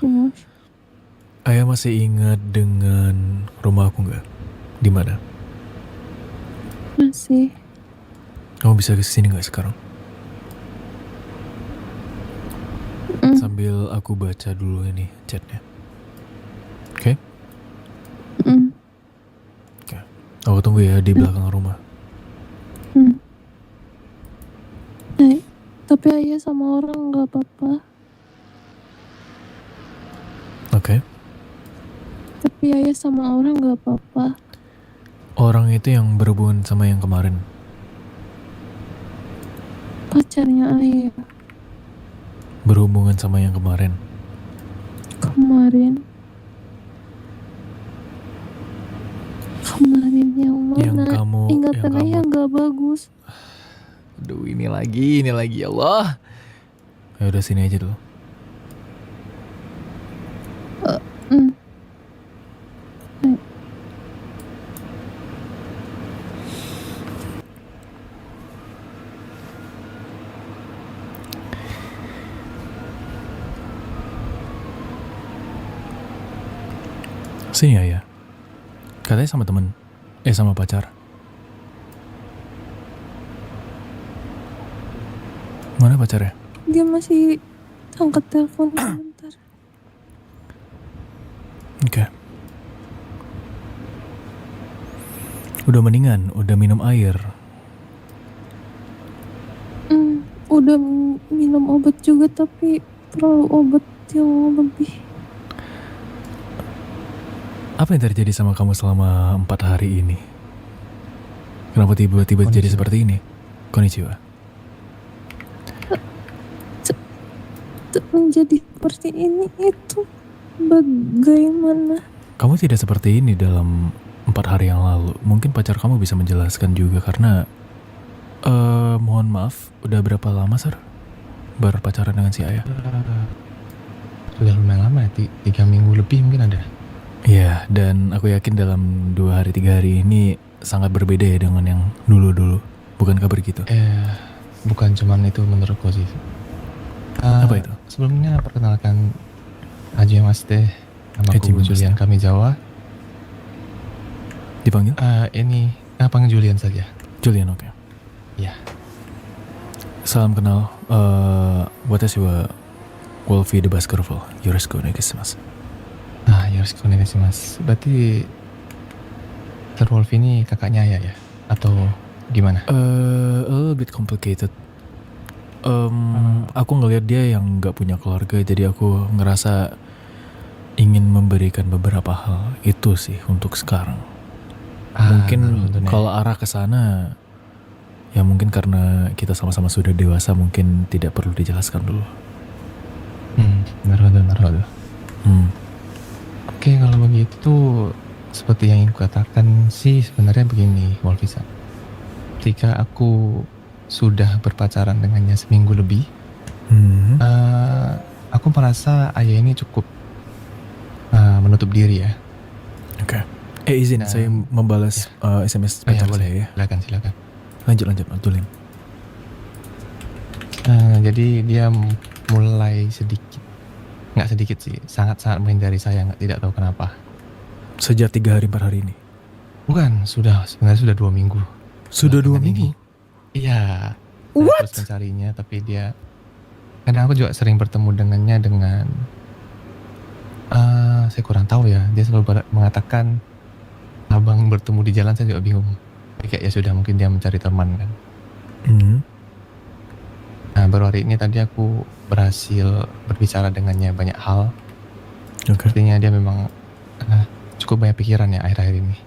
Moshi. Ayah masih ingat dengan rumah aku nggak? Di mana? Masih. Kamu bisa kesini nggak sekarang? Sambil aku baca dulu ini chatnya. Oke? Oke. Aku tunggu ya di belakang rumah. Tapi ayah sama orang nggak apa-apa. Oke. Tapi ayah sama orang nggak apa-apa. Orang itu yang berhubungan sama yang kemarin. Pacarnya ayah. Berhubungan sama yang kemarin. Kemarin yang mana? Yang kamu, ingatan ayah nggak bagus. Aduh, ini lagi ya Allah. Ya udah sini aja dulu. Sini ya. Katanya sama temen. Sama pacar. Mana pacarnya? Dia masih angkat telepon sebentar. Oke. Udah mendingan, udah minum air. Udah minum obat juga tapi terlalu obat yang lebih. Apa yang terjadi sama kamu selama 4 hari ini? Kenapa tiba-tiba jadi seperti ini? Konnichiwa. Menjadi seperti ini itu bagaimana? Kamu tidak seperti ini dalam 4 hari yang lalu. Mungkin pacar kamu bisa menjelaskan juga karena mohon maaf, udah berapa lama Sar berpacaran dengan si ayah? Sudah lumayan lama ya, 3 minggu lebih mungkin ada. Iya, dan aku yakin dalam 2 hari 3 hari ini sangat berbeda ya dengan yang dulu-dulu. Bukankah begitu? Bukan cuman itu menurutku sih. Apa itu? Sebelumnya perkenalkan Hajimashite, namaku Julian Kamizawa. Dipanggil? Ini panggil Julian saja. Julian, oke. Iya. Salam kenal. What is your Wolfie the Baskerville? Yoroshiku onegaishimasu. Yoroshiku onegaishimasu. Berarti Sir Wolfie ini kakaknya ayah ya? Atau gimana? A little bit complicated. Aku ngelihat dia yang gak punya keluarga, jadi aku ngerasa ingin memberikan beberapa hal itu sih untuk sekarang. Mungkin kalau arah ke sana, ya mungkin karena kita sama-sama sudah dewasa, mungkin tidak perlu dijelaskan dulu. Naruhodo. Oke, kalau begitu seperti yang ingin kukatakan sih sebenarnya begini, Wolfisa. Ketika aku sudah berpacaran dengannya seminggu lebih, aku merasa ayah ini cukup menutup diri ya. Oke. Izin saya membalas SMS pacar saya ya. Silakan. Lanjut Tulin. Jadi dia mulai nggak sedikit sih, sangat-sangat menghindari saya, tidak tahu kenapa. Sejak 3 hari 4 hari ini? Bukan, sebenarnya sudah 2 minggu. Sudah 2 minggu? Iya. What? Terus mencarinya, tapi dia, karena aku juga sering bertemu dengannya dengan, saya kurang tahu ya, dia selalu mengatakan, abang bertemu di jalan, saya juga bingung. Kayak ya sudah, mungkin dia mencari teman kan. Nah, baru hari ini tadi aku berhasil berbicara dengannya banyak hal. Sepertinya dia memang cukup banyak pikiran ya akhir-akhir ini.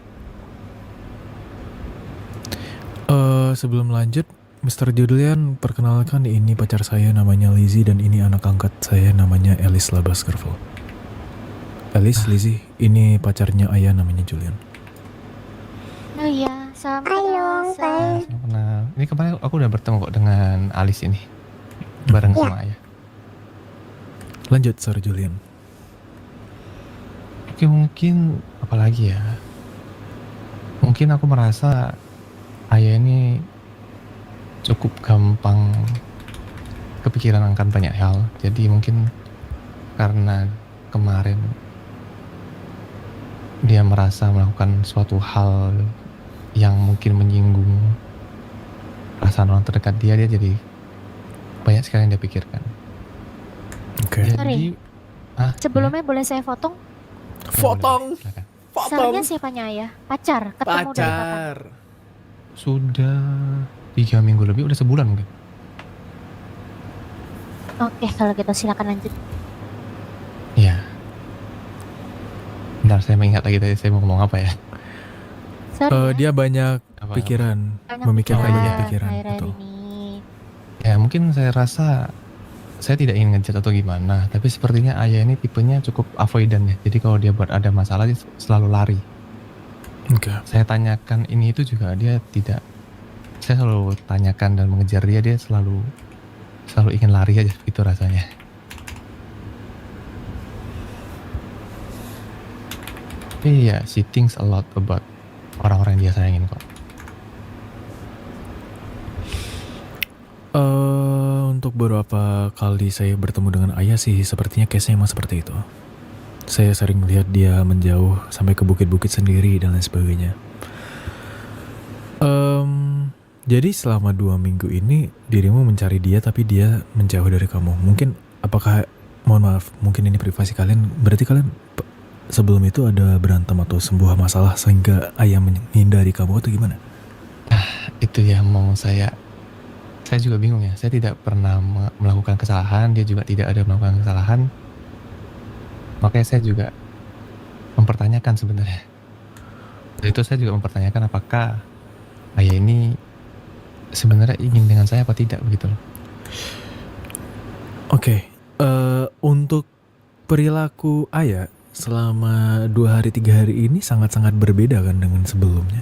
Sebelum lanjut, Mr. Julian, perkenalkan ini pacar saya namanya Lizzie dan ini anak angkat saya namanya Alice Baskerville. Alice, Lizzie, ini pacarnya ayah namanya Julian. Oh iya, salam kenal. Ini kemarin aku udah bertemu kok dengan Alice ini bareng sama ayah. Lanjut, Sir Julian. Oke, mungkin apalagi ya? Mungkin aku merasa ayah ini cukup gampang kepikiran akan banyak hal. Jadi mungkin karena kemarin dia merasa melakukan suatu hal yang mungkin menyinggung perasaan orang terdekat dia jadi banyak sekali yang dia pikirkan. Oke. Sorry. Sebelumnya boleh saya potong? Potong. Silakan. Salahnya siapanya ayah? Pacar? Ketemu dari kapan? Pacar. Sudah 3 minggu lebih, udah sebulan mungkin. Oke, kalau gitu silakan lanjut. Iya. Bentar, saya mengingat lagi tadi saya mau ngomong apa ya. Sorry ya. Dia banyak Apa? pikiran, Banyak memikirkan pikiran. banyak pikiran, akhir-akhir betul. ini. Ya mungkin saya rasa saya tidak ingin ngejat atau gimana, tapi sepertinya ayah ini tipenya cukup avoidan ya. Jadi kalau dia buat ada masalah dia selalu lari. Oke. Saya tanyakan ini itu juga dia tidak. Saya selalu tanyakan dan mengejar dia selalu ingin lari aja gitu rasanya. Tapi ya she thinks a lot about orang-orang yang dia sayangin kok. Untuk beberapa kali saya bertemu dengan ayah sih sepertinya case-nya emang seperti itu. Saya sering melihat dia menjauh sampai ke bukit-bukit sendiri dan lain sebagainya. Jadi selama 2 minggu ini dirimu mencari dia tapi dia menjauh dari kamu. Mungkin apakah, mohon maaf, mungkin ini privasi kalian, berarti kalian sebelum itu ada berantem atau sebuah masalah sehingga ayah menghindari kamu atau gimana? Itu yang mau saya juga bingung ya. Saya tidak pernah melakukan kesalahan, dia juga tidak ada melakukan kesalahan. Makanya saya juga mempertanyakan sebenarnya. Dari itu saya juga mempertanyakan apakah ayah ini sebenarnya ingin dengan saya apa tidak begitu loh. Oke, untuk perilaku ayah selama 2 hari 3 hari ini sangat-sangat berbeda kan dengan sebelumnya?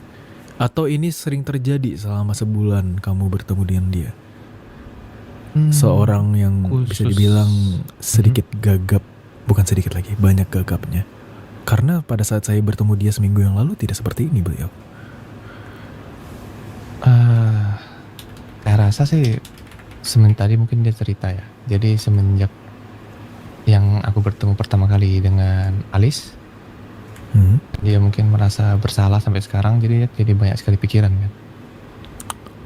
Atau ini sering terjadi selama sebulan kamu bertemu dengan dia? Seorang yang bisa dibilang sedikit gagap, bukan sedikit lagi, banyak gagapnya. Karena pada saat saya bertemu dia seminggu yang lalu tidak seperti ini beliau. Saya rasa sih tadi mungkin dia cerita ya. Jadi semenjak yang aku bertemu pertama kali dengan Alice, dia mungkin merasa bersalah sampai sekarang, jadi banyak sekali pikiran kan.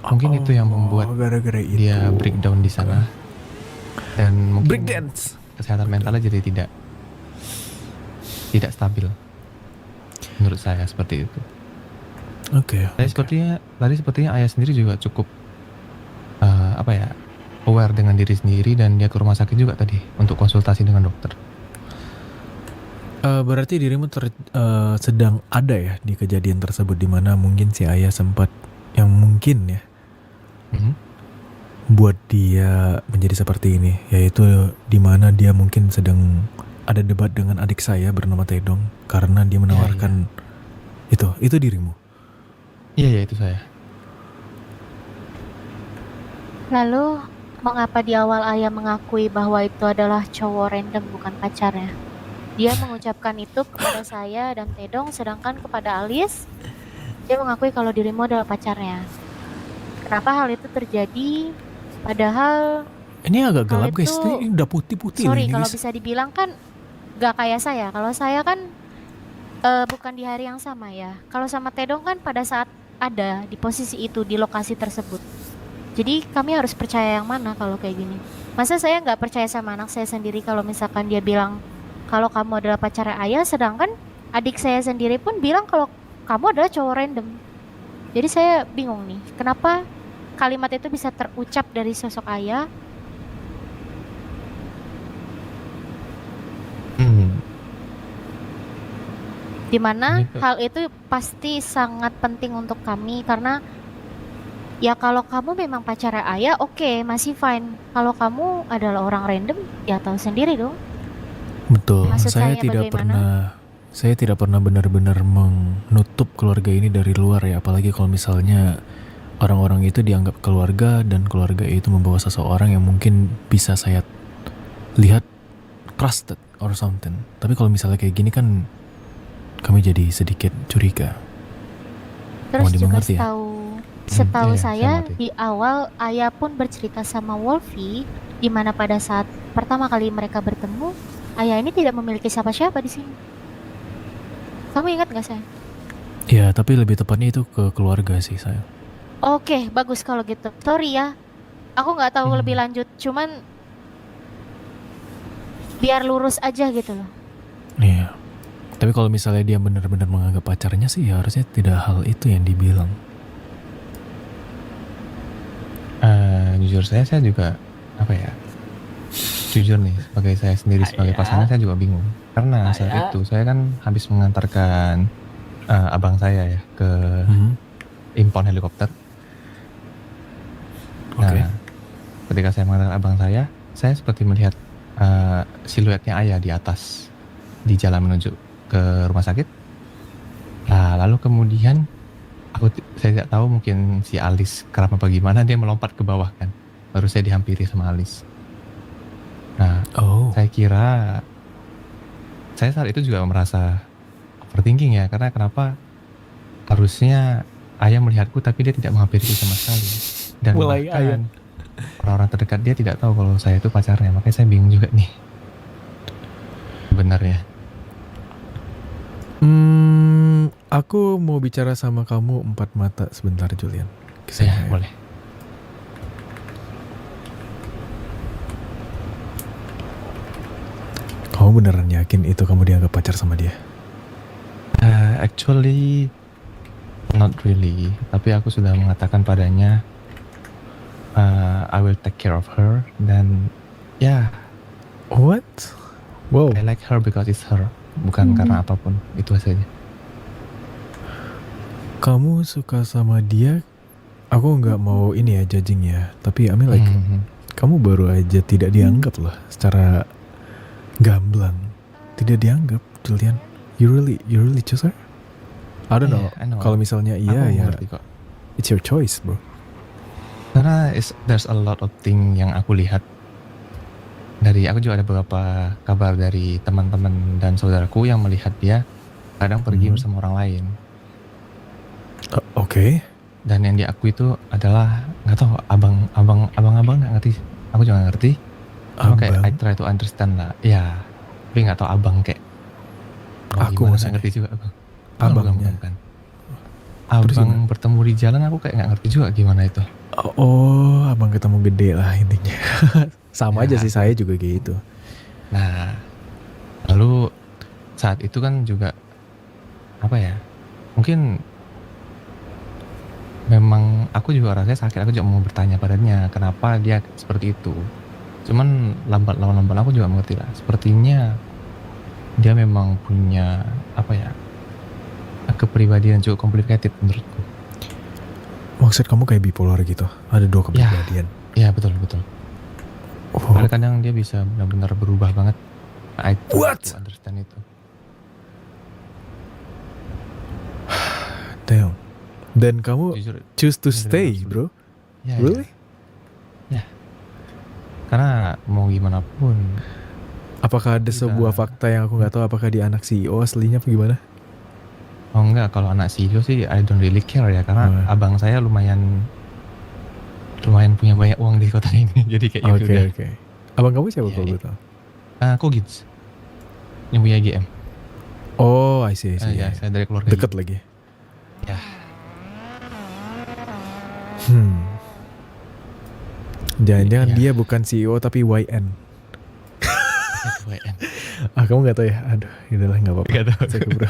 Mungkin itu yang membuat gara-gara dia breakdown di sana. Dan mungkin breakdance. kesehatan mentalnya jadi tidak stabil. Menurut saya seperti itu. Oke. Tadi sepertinya ayah sendiri juga cukup aware dengan diri sendiri dan dia ke rumah sakit juga tadi untuk konsultasi dengan dokter. Berarti dirimu sedang ada ya di kejadian tersebut di mana mungkin si ayah sempat yang mungkin ya buat dia menjadi seperti ini, yaitu di mana dia mungkin sedang ada debat dengan adik saya bernama Tedong karena dia menawarkan itu dirimu. Iya itu saya. Lalu, mengapa di awal ayah mengakui bahwa itu adalah cowok random bukan pacarnya? Dia mengucapkan itu kepada saya dan Tedong, sedangkan kepada Alice, dia mengakui kalau dirimu adalah pacarnya. Kenapa hal itu terjadi? Padahal Ini agak gelap itu, guys, ini udah putih-putih sorry, ini kalau guys. bisa dibilang kan gak kayak saya. Kalau saya kan bukan di hari yang sama ya. Kalau sama Tedong kan pada saat ada di posisi itu, di lokasi tersebut. Jadi kami harus percaya yang mana kalau kayak gini? Masa saya nggak percaya sama anak saya sendiri kalau misalkan dia bilang kalau kamu adalah pacar ayah, sedangkan adik saya sendiri pun bilang kalau kamu adalah cowok random. Jadi saya bingung nih, kenapa kalimat itu bisa terucap dari sosok ayah? Dimana hal itu pasti sangat penting untuk kami karena ya kalau kamu memang pacar ayah, oke, masih fine. Kalau kamu adalah orang random, ya tahu sendiri dong. Betul. Maksud Saya tidak pernah benar-benar menutup keluarga ini dari luar ya, apalagi kalau misalnya orang-orang itu dianggap keluarga dan keluarga itu membawa seseorang yang mungkin bisa saya lihat trusted or something. Tapi kalau misalnya kayak gini kan kami jadi sedikit curiga. Terus juga dimengerti ya? setahu Iya, saya sama deh. di awal ayah pun bercerita sama Wolfie, di mana pada saat pertama kali mereka bertemu, ayah ini tidak memiliki siapa-siapa di sini. Kamu ingat nggak sayang? Ya, tapi lebih tepatnya itu ke keluarga sih saya. Oke, bagus kalau gitu. Sorry ya, aku nggak tahu lebih lanjut. Cuman biar lurus aja gitu loh. Iya. Tapi kalau misalnya dia benar-benar menganggap pacarnya sih, ya harusnya tidak hal itu yang dibilang. Jujur saya juga apa ya? Jujur nih, sebagai saya sendiri sebagai pasangan saya juga bingung. Karena saat itu saya kan habis mengantarkan abang saya ya ke impound helikopter. Oke. Nah, ketika saya mengantarkan abang saya seperti melihat siluetnya ayah di atas di jalan menuju ke rumah sakit. Nah, lalu kemudian saya tidak tahu, mungkin si Alis kerap apa gimana, dia melompat ke bawah kan. Baru saya dihampiri sama Alis. Nah, saya kira saya saat itu juga merasa overthinking ya, karena kenapa harusnya ayah melihatku tapi dia tidak menghampiriku sama sekali. Dan Mulai bahkan orang-orang terdekat dia tidak tahu kalau saya itu pacarnya. Makanya saya bingung juga nih sebenarnya. Aku mau bicara sama kamu 4 mata sebentar, Julian. Ya, boleh. Kamu beneran yakin itu kamu dianggap pacar sama dia? Actually, not really. Tapi aku sudah mengatakan padanya, I will take care of her. Dan ya, What? Wow. I like her because it's her. Bukan karena apapun. Itu saja. Kamu suka sama dia? Aku nggak mau ini ya judging ya. Tapi I mean like, kamu baru aja tidak dianggap loh secara gamblang. Tidak dianggap, Julian. You really choose her? I don't know. Kalau misalnya iya ya, it's your choice, bro. Karena there's a lot of thing yang aku lihat. Aku juga ada beberapa kabar dari teman-teman dan saudaraku yang melihat dia kadang pergi bersama orang lain. Oke. Dan yang diakui itu adalah, nggak tahu, abang nggak ngerti. Aku juga nggak ngerti. Cuma kayak I try to understand lah. Ya, tapi nggak tahu abang kayak. Aku nggak ngerti juga aku. Abangnya. Bukan. Abang bertemu di jalan, aku kayak nggak ngerti juga gimana itu. Oh, abang ketemu gede lah intinya. Sama aja sih, saya juga gitu. Nah, lalu saat itu kan juga apa ya? Mungkin memang aku juga rasanya sakit. Aku juga mau bertanya padanya kenapa dia seperti itu. Cuman lambat laun aku juga mengerti lah. Sepertinya dia memang punya apa ya? Kepribadian cukup complicated menurutku. Maksud kamu kayak bipolar gitu? Ada 2 kepribadian? Ya betul. Karena kadang dia bisa benar-benar berubah banget. I don't understand itu. Damn. Dan kamu choose to stay, bro? Ya, really? Ya. Karena mau gimana pun. Apakah ada sebuah fakta yang aku nggak tahu? Apakah dia anak CEO aslinya apa gimana? Oh enggak, kalau anak CEO sih I don't really care ya, karena abang saya lumayan punya banyak uang di kota ini. Jadi kayak udah. Oke. Abang kamu siapa kalau gue tahu? Kogits. Yang punya GM. Oh, I see. Ya, saya dari keluarga. Deket lagi. Ya. Jangan-jangan dia bukan CEO tapi YN. YN. Kamu nggak tahu ya? Aduh, udahlah nggak apa-apa. Nggak tahu. Bro.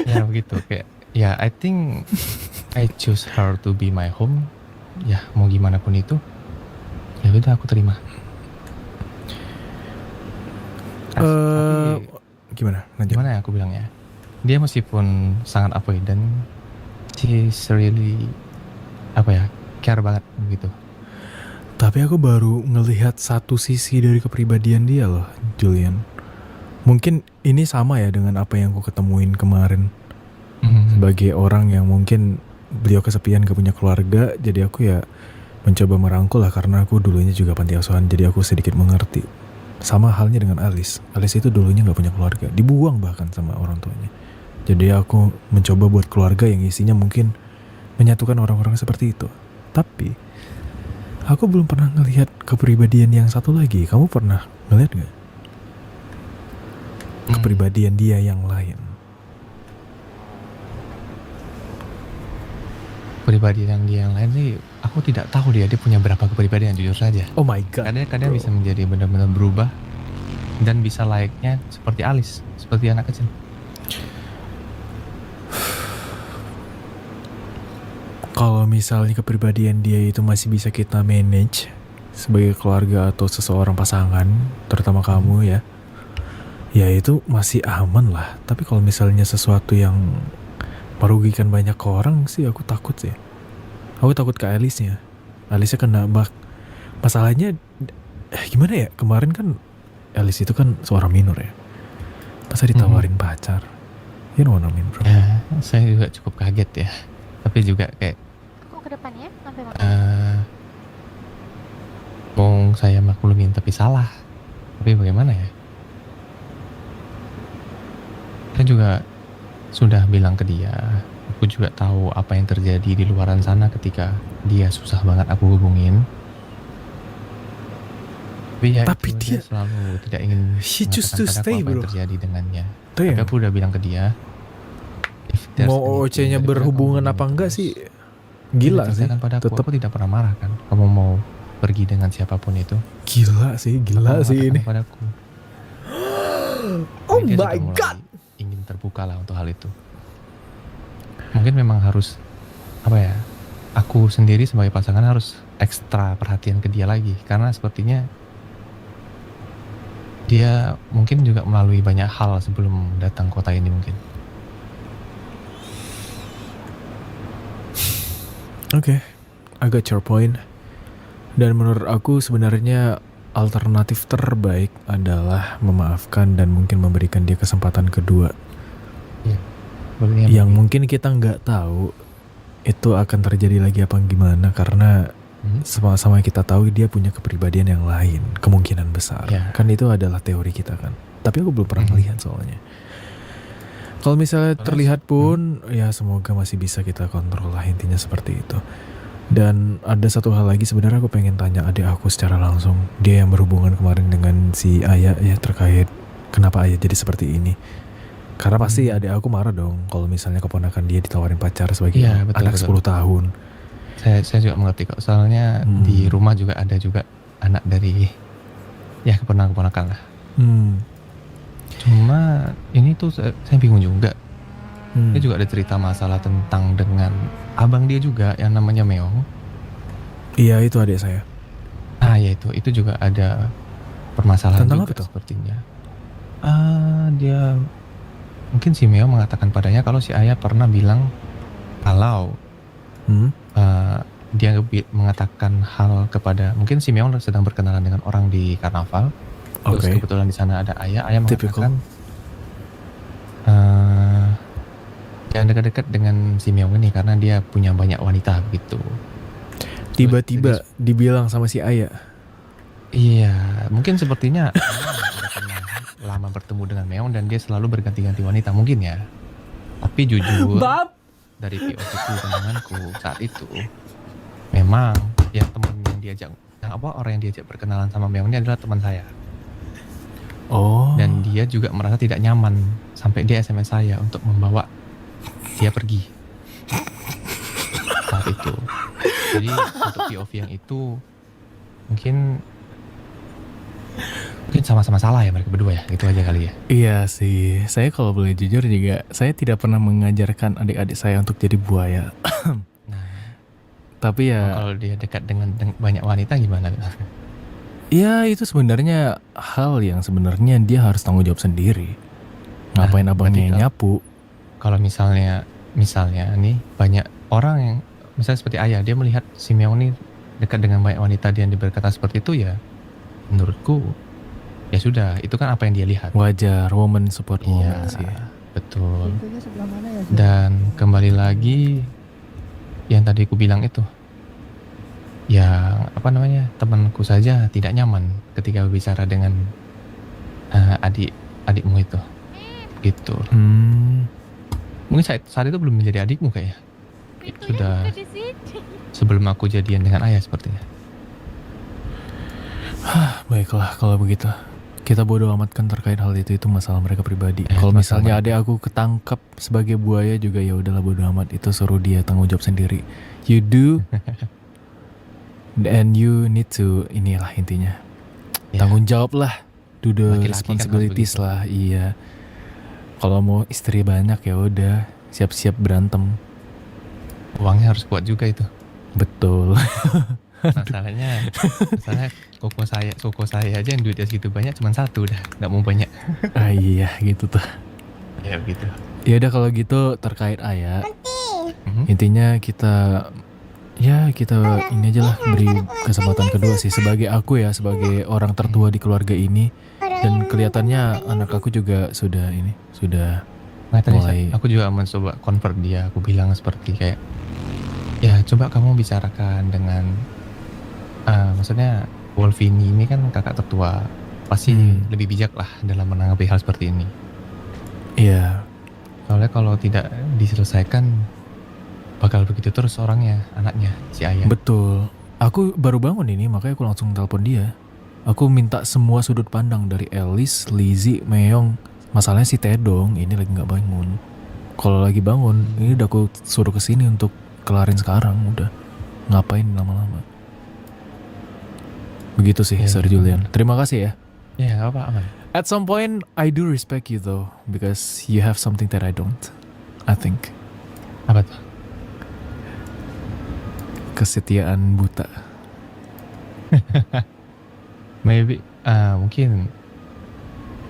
Ya begitu kayak. Ya, I think I choose her to be my home. Ya, mau gimana pun itu. Ya udah, aku terima. Gimana? Gimana ya aku bilangnya? Dia meskipun sangat avoidant, she's really care banget gitu. Tapi aku baru ngelihat satu sisi dari kepribadian dia loh, Julian. Mungkin ini sama ya dengan apa yang aku ketemuin kemarin. Sebagai orang yang mungkin beliau kesepian, gak punya keluarga, jadi aku ya mencoba merangkul lah, karena aku dulunya juga panti asuhan, jadi aku sedikit mengerti. Sama halnya dengan Alis. Alis itu dulunya gak punya keluarga, dibuang bahkan sama orang tuanya. Jadi aku mencoba buat keluarga yang isinya mungkin menyatukan orang-orang seperti itu. Tapi Aku belum pernah ngelihat kepribadian yang satu lagi. Kamu pernah ngelihat nggak kepribadian dia yang lain? Kepribadian dia yang lain sih, aku tidak tahu dia punya berapa kepribadian, jujur saja. Oh my god. Kadang-kadang bisa menjadi benar-benar berubah dan bisa layaknya seperti Alice, seperti anak kecil. Kalau misalnya kepribadian dia itu masih bisa kita manage sebagai keluarga atau seseorang pasangan, terutama kamu ya, ya itu masih aman lah. Tapi kalau misalnya sesuatu yang merugikan banyak orang sih, aku takut sih. Aku takut ke Alice-nya. Alice-nya kena masalahnya gimana ya? Kemarin kan Alice itu kan seorang minor ya. Masa ditawarin pacar? You know what I mean, bro? Ya, saya juga cukup kaget ya. Tapi juga kayak Kok ke depannya sampai mana? mau saya maklumin tapi salah. Tapi bagaimana ya? Saya juga sudah bilang ke dia. Aku juga tahu apa yang terjadi di luaran sana ketika dia susah banget aku hubungin. Tapi ya Tapi itu, dia selalu tidak ingin she choose to mengatakan stay, padaku apa bro. yang terjadi dengannya. Tuh Tapi ya. aku udah bilang ke dia, if there's Mau anything OC-nya daripada berhubungan kamu apa begini enggak terus, sih? Gila sih. ceritakan padaku, Tetep aku tidak pernah marah kan. Kamu mau pergi dengan siapapun itu, gila sih, gila kamu sih katakan ini. padaku. Oh Jadi dia my sudah mulai god. ingin terbuka lah untuk hal itu. Mungkin memang harus apa ya? Aku sendiri sebagai pasangan harus ekstra perhatian ke dia lagi karena sepertinya dia mungkin juga melalui banyak hal sebelum datang kota ini mungkin. Oke, I got your point. Dan menurut aku sebenarnya alternatif terbaik adalah memaafkan dan mungkin memberikan dia kesempatan kedua. Sepertinya Yang begitu. mungkin kita nggak tahu itu akan terjadi lagi apa gimana karena sama-sama kita tahu dia punya kepribadian yang lain, kemungkinan besar. Ya. Kan itu adalah teori kita kan. Tapi aku belum pernah melihat soalnya. Kalau misalnya terlihat pun, ya semoga masih bisa kita kontrol lah, intinya seperti itu. Dan ada satu hal lagi sebenarnya aku pengen tanya adik aku secara langsung. Dia yang berhubungan kemarin dengan si Ayah ya terkait kenapa Ayah jadi seperti ini. Karena pasti adik aku marah dong kalau misalnya keponakan dia ditawarin pacar sebagai Iya, betul, anak betul. 10 tahun. Saya juga mengerti kok. Soalnya di rumah juga ada juga anak dari ya keponakan lah. Cuma ini tuh saya bingung juga. Dia juga ada cerita masalah tentang dengan abang dia juga yang namanya Meong. Iya itu adik saya. Ah ya itu juga ada permasalahan Tentang juga apa tuh? sepertinya. Dia mungkin si Meong mengatakan padanya kalau si Ayah pernah bilang kalau dia mengatakan hal kepada mungkin si Meong sedang berkenalan dengan orang di karnaval. Terus Oke. kebetulan di sana ada Ayah Typical. mengatakan jangan dekat-dekat dengan si Meong ini karena dia punya banyak wanita begitu. Tiba-tiba dibilang sama si Ayah. Iya, mungkin sepertinya udah pernah lama bertemu dengan Meong dan dia selalu berganti-ganti wanita mungkin ya. Tapi jujur dari POV-ku pandanganku saat itu memang yang teman yang diajak orang yang diajak berkenalan sama Meong ini adalah teman saya. Oh. Dan dia juga merasa tidak nyaman sampai dia SMS saya untuk membawa dia pergi saat itu. Jadi untuk POV yang itu mungkin sama-sama salah ya mereka berdua ya, gitu aja kali ya. Iya sih, saya kalau boleh jujur juga, saya tidak pernah mengajarkan adik-adik saya untuk jadi buaya. Nah, Tapi ya, kalau dia dekat dengan banyak wanita gimana? ya itu sebenarnya hal yang sebenarnya dia harus tanggung jawab sendiri. Ngapain Nah, abangnya yang berarti nyapu? Kalau misalnya nih banyak orang yang misalnya seperti Ayah, dia melihat si Meong nih dekat dengan banyak wanita dia berkata seperti itu ya, menurutku ya sudah, itu kan apa yang dia lihat. Wajar, woman support woman Iya, sih. betul. Pintunya sebelah mana ya? Dan kembali lagi yang tadi aku bilang itu, yang apa namanya, temanku saja tidak nyaman ketika berbicara dengan adikmu itu, gitu. Mungkin saat itu belum menjadi adikmu kayaknya. Pintunya Sudah buka di sini. sebelum aku jadian dengan Ayah sepertinya. Baiklah kalau begitu. Kita bodo amat kan terkait hal itu masalah mereka pribadi. Kalau masalah misalnya mereka. adek aku ketangkap sebagai buaya juga ya udahlah bodo amat, itu suruh dia tanggung jawab sendiri. You do and you need to inilah intinya. Ya, Tanggung jawab lah. Do the Laki-laki kan responsibilities harus begitu. lah, iya. Kalau mau istri banyak ya udah siap-siap berantem. uangnya harus kuat juga itu. Betul. Masalahnya koko saya aja yang duitnya segitu banyak cuma satu dah, nggak mau banyak. Iya gitu tuh. Ya begitu. Ya udah kalau gitu terkait Ayah, Mhm. intinya kita ini aja lah, beri kesempatan kedua sih sebagai aku ya, sebagai orang tertua di keluarga ini, dan kelihatannya anak aku juga sudah Nah, tadi mulai. aku juga mencoba convert dia. Aku bilang seperti kayak, ya coba kamu bicarakan dengan, maksudnya Wolvini ini kan kakak tertua, pasti lebih bijak lah dalam menanggapi hal seperti ini. Iya, Soalnya kalau tidak diselesaikan, bakal begitu terus orangnya, anaknya, si ayah. betul. Aku baru bangun ini makanya aku langsung telepon dia. Aku minta semua sudut pandang dari Elis, Lizzie, Meong. Masalahnya si Tedong ini lagi nggak bangun. Kalau lagi bangun, ini udah aku suruh kesini untuk kelarin sekarang. Udah, ngapain lama-lama. Begitu sih, Ya, Sir Julian. Terima kasih ya. Ya apa aman. At some point, I do respect you though, because you have something that I don't. I think Apa tuh? kesetiaan buta. Maybe, mungkin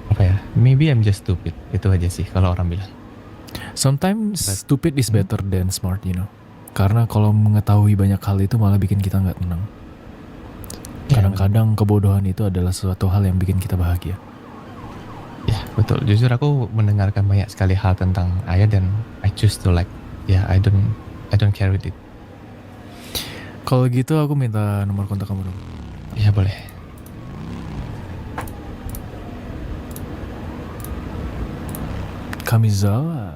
apa ya? Maybe I'm just stupid. Itu aja sih kalau orang bilang. Sometimes stupid is better than smart, you know. Karena kalau mengetahui banyak hal itu malah bikin kita nggak tenang. Ya, Kadang-kadang kebodohan itu adalah suatu hal yang bikin kita bahagia. Ya betul. Jujur aku mendengarkan banyak sekali hal tentang ayah dan I choose to like, ya I don't care with it. Kalau gitu aku minta nomor kontak kamu dong. Ya boleh. Kamizawa.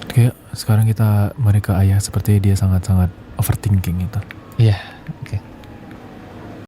Kayak sekarang kita mereka ayah seperti dia sangat-sangat overthinking itu. Iya, oke.